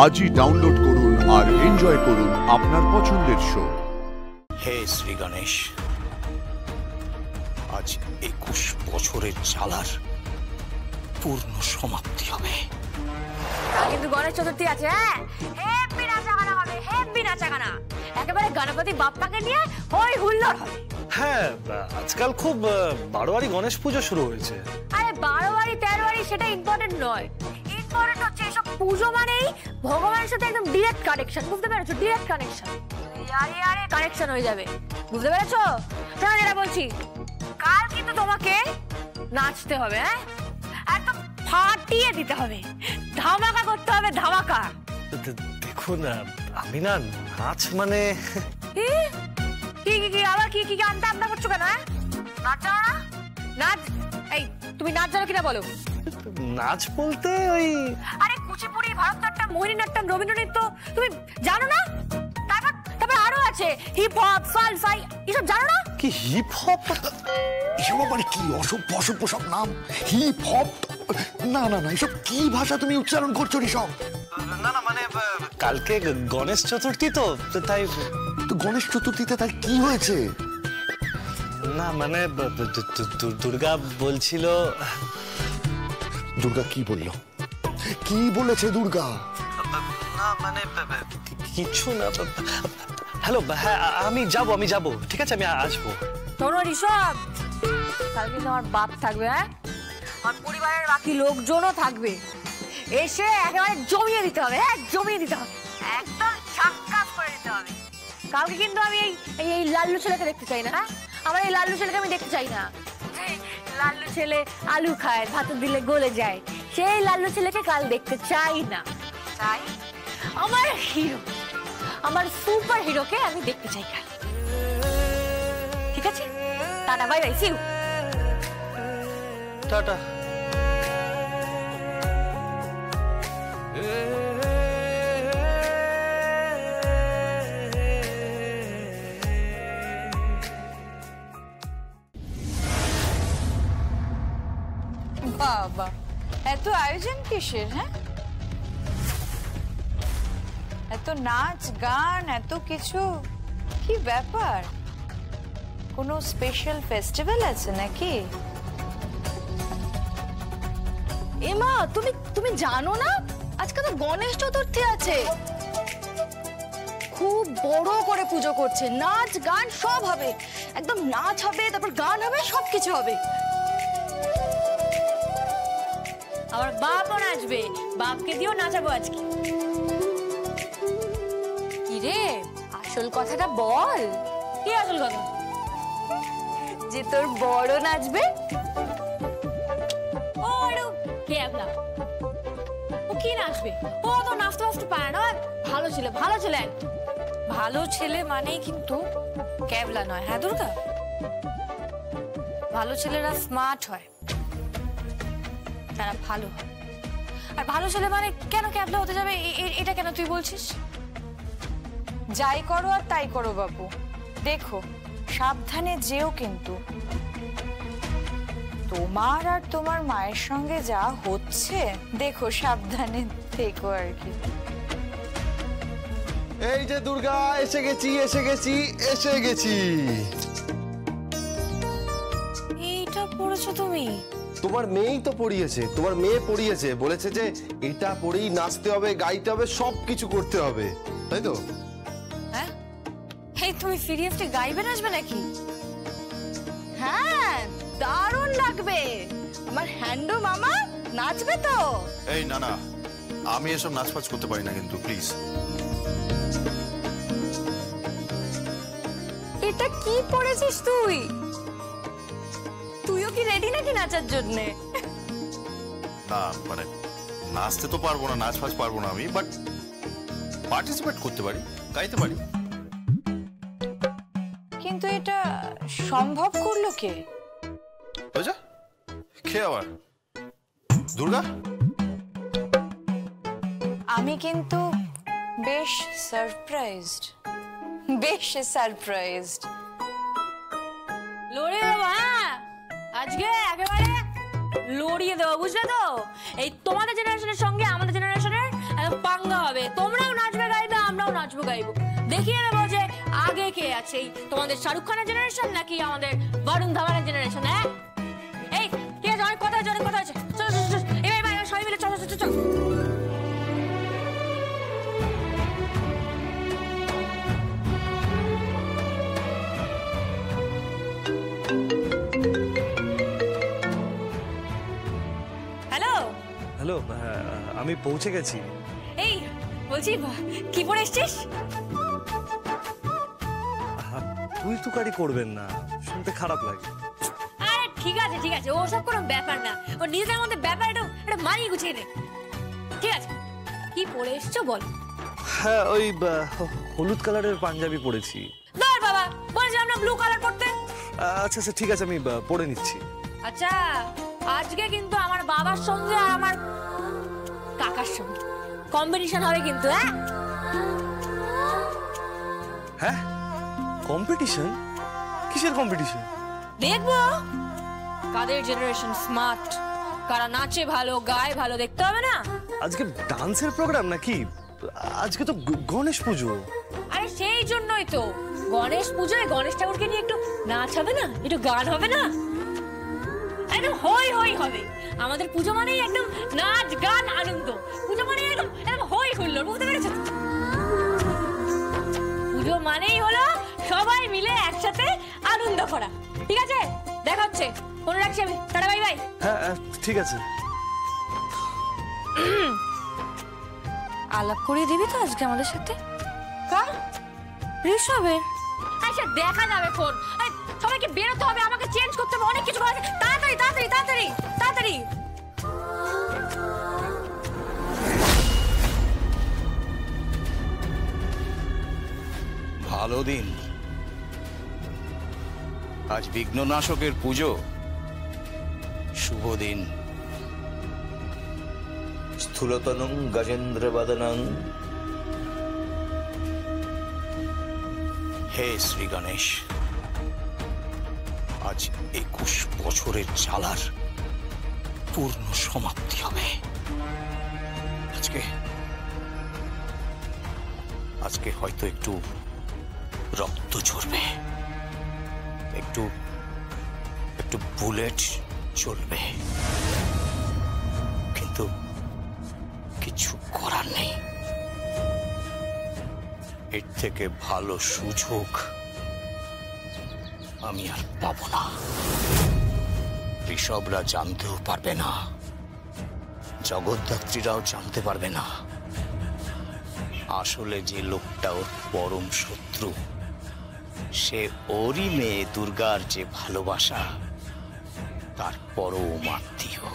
আজই ডাউনলোড করুন আর এনজয় করুন আপনার পছন্দের শো। হে শ্রী গণেশ, আজ 21 বছরের জ্বালার পূর্ণ সমাপ্তি হবে। কিন্তু গণেশ চতুর্থী আছে, হ্যাঁ, হেব্বি নাচাগানা হবে, হেব্বি নাচাগানা। একেবারে গণপতি বাপ্পাকে নিয়ে হই হুল্লোড় হবে। হ্যাঁ, আজকাল খুব বারোয়ারি গণেশ পুজো শুরু হয়েছে। আরে বারোয়ারি তেরোয়ারি সেটা ইম্পর্টেন্ট নয়, ইম্পর্টেন্ট হচ্ছে এসব পুজো মানেই ভগবানের সাথে একদম ডিরেক্ট কানেকশন। বুঝতে পেরেছো? ডিরেক্ট কানেকশন, আরে আরে কানেকশন হয়ে যাবে। বুঝতে পেরেছো? শোনো যেটা বলছি, কাল কিন্তু তোমাকে নাচতে হবে, হ্যাঁ, একদম ফাটিয়ে দিতে হবে, ধামাকা করতে হবে, ধামাকা। দেখুন, আমি না নাচ মানে কি কি কি আবার কি কি আনতে আনতে করছো কেন? নাচ জানো না? নাচ, এই তুমি নাচ জানো কিনা বলো? নাচ বলতে ওই আরে কুচিপুড়ি, ভারতনাট্যম, মোহিনীনাট্যম, রবীন্দ্রনৃত্য তুমি জানো না? তারপর আরো আছে হিপ হপ, ফালফাই, এসব জানো না? কি হিপ হপ? এসব মানে কি অসভ্য অসভ্য সব নাম? Hip hop? না না না, এসব কি ভাষা তুমি উচ্চারণ করছো ঋষভ? না না, মানে কালকে গণেশ চতুর্থী তো তাই। তো গণেশ চতুর্থীতে তাই কি হয়েছে? না মানে দুর্গা বলছিল। দুর্গা কি বলল? কি বলেছে দুর্গা? না মানে কিছু না। হ্যালো, হ্যাঁ আমি যাব, ঠিক আছে, আমি আসবো। শোনো ঋষভ, কালকে তোমার বাপ থাকবে, হ্যাঁ, আর পরিবারের বাকি লোকজনও থাকবে। এসে একেবারে জমিয়ে দিতে হবে, হ্যাঁ, জমিয়ে দিতে হবে, একদম ঝাক্কাস করে দিতে হবে। কালকে কিন্তু আমি এই লাল্লু ছেলেকে দেখতে চাই না, হ্যাঁ, আমার এই লাল্লু ছেলেকে আমি দেখতে চাই না। লাল্লু ছেলে আলু খায়, ভাত দিলে গলে যায়, সেই লাল্লু ছেলেকে কাল দেখতে চাই না। চাই আমার হিরো, আমার সুপার হিরোকে আমি দেখতে চাই কাল। ঠিক আছে, টাটা, বাই বাই, সি ইউ, টাটা। বাবা, এত আয়োজন কিসের? হ্যাঁ, এত নাচ গান, এত কিছু, কি ব্যাপার? কোনো স্পেশাল ফেস্টিভ্যাল আছে নাকি? এমা, তুমি জানো না আজকে তো গণেশ চতুর্থী আছে। খুব বড় করে পুজো করছে, নাচ গান সব হবে, একদম নাচ হবে, তারপর গান হবে, সবকিছু হবে। আমার বাপও নাচবে, বাপকে দিয়েও নাচাবো আজকে। কি রে, আসল কথাটা বল। কি আসল কথা? যে তোর বড় নাচবে। ও কি নাচবে? ও তো নাচতে নাচতে পারে না। ভালো ছেলে, ভালো ছেলে, ভালো ছেলে মানেই কিন্তু ক্যাবলা নয়, হ্যাঁ দুর্গা। ভালো ছেলেরা স্মার্ট হয়, তারা ভালো হয়। আর ভালো ছেলে মানে কেন ক্যাবলা হতে যাবে? এটা কেন তুই বলছিস? যাই করো আর তাই করো বাবু, দেখো সাবধানে যেও, কিন্তু তোমার আর তোমার মায়ের সঙ্গে যা হচ্ছে দেখো, সাবধানে থেকো আর কি। এই যে দুর্গা, এসে গেছি। এইটা পড়েছো তুমি? তোমার মেয়েই তো পড়িয়েছে, তোমার মেয়ে পড়িয়েছে, বলেছে যে এটা পড়েই নাচতে হবে, গাইতে হবে, সবকিছু করতে হবে, তাই তো? হ্যাঁ, এই তুমি সিরিয়াসলি গাইবে, নাচবে নাকি? হ্যাঁ, দারুণ লাগবে। আমার হ্যান্ডো মামা নাচবে তো। এই না না, আমি এসব নাচপাচ করতে পারি না কিন্তু, প্লিজ। এটা কি পড়েছিস তুই? তুইও কি রেডি নাকি নাচার জন্য? না মানে নাচতে তো পারবো না, নাচপাচ পারবো না আমি, বাট পার্টিসিপেট করতে পারি, গাইতে পারি। কিন্তু এটা সম্ভব করলো কে? বুঝা কে আবার? দুর্গা? আমি কিন্তু বেশ সারপ্রাইজড। লড়িয়ে দেবো, হ্যাঁ, আজকে একেবারে লড়িয়ে দেবো, বুঝলে তো? এই তোমাদের জেনারেশনের সঙ্গে আমাদের জেনারেশনের একদম পাঙ্গা হবে। তোমরাও নাচবে গাইবে, আমরাও নাচবো গাইবো, দেখিয়ে দেবো যে আগে কে আছে, তোমাদের শাহরুখ খানের জেনারেশন নাকি আমাদের বরুণ ধাওয়ানের জেনারেশন। হ্যাঁ এই ঠিক আছে, অনেক কথা আছে, অনেক কথা আছে, চলো চলো চলো এবার সবাই মিলে চলো চলো চলো। হ্যালো হ্যালো, আমি পৌঁছে গেছি। এই বলছি কি পরে এসছিস? তুই তুকারি করবেন না, শুনতে খারাপ লাগে। আরে ঠিক আছে ঠিক আছে, ওসব কোনো ব্যাপার না, ও নিজেদের মধ্যে ব্যাপার, এটা মানিয়ে গুছিয়ে নে। ঠিক আছে, কি পরে এসছো বল। হ্যাঁ, ওই হলুদ কালারের পাঞ্জাবি পরেছি। ধর বাবা, বলেছিলাম না ব্লু কালার পরতে। আচ্ছা আচ্ছা ঠিক আছে, আমি পরে নিচ্ছি। আচ্ছা, আজকে কিন্তু আমার বাবার সঙ্গে আর আমার কাকার সঙ্গে কম্পিটিশন হবে কিন্তু। হ্যাঁ হ্যাঁ, কম্পিটিশন? কিসের কম্পিটিশন? দেখবো কাদের জেনারেশন স্মার্ট, কারা নাচে ভালো, গায়ে ভালো, দেখতে হবে না? আজকে ডান্সের প্রোগ্রাম নাকি? আজকে তো গণেশ পুজো। আরে সেই জন্যই তো, গণেশ পুজোয় গণেশ ঠাকুরকে নিয়ে একটু নাচ হবে না, একটু গান হবে না, একদম হই হই হবে। আমাদের পুজো মানেই একদম নাচ গান আনন্দ, পুজো মানেই একদম একদম হই হুল্লোড়, বুঝতে পেরেছো? পুজো মানেই হলো সবাই মিলে একসাথে আনন্দ করা। ঠিক আছে, দেখা হচ্ছে, ফোন রাখছি আমি, টাটা বাই বাই। হ্যাঁ ঠিক আছে। আলাপ করিয়ে দিবি তো আজকে আমাদের সাথে? কার? ঋষভের। আচ্ছা দেখা যাবে ফোন। সবাইকে বেরোতে হবে, আমাকে চেঞ্জ করতে হবে, অনেক কিছু করা আছে। তাড়াতাড়ি তাড়াতাড়ি তাড়াতাড়ি তাড়াতাড়ি। ভালো দিন, আজ বিঘ্ননাশকের পুজো, শুভ দিন। স্থূলতনং গজেন্দ্র বদনং। হে শ্রী গণেশ, আজ 21 বছরের জ্বালার পূর্ণ সমাপ্তি হবে। আজকে হয়তো একটু রক্ত ঝরবে, একটু বুলেট চলবে, কিন্তু কিছু করার নেই। এর থেকে ভালো সুযোগ আমি আর পাবো না। ঋষভরা জানতেও পারবে না, জগদ্ধাত্রীরাও জানতে পারবে না আসলে যে লোকটা ওর পরম শত্রু, সে ওরই মেয়ে দুর্গার যে ভালোবাসা, তার পরম আত্মীয়।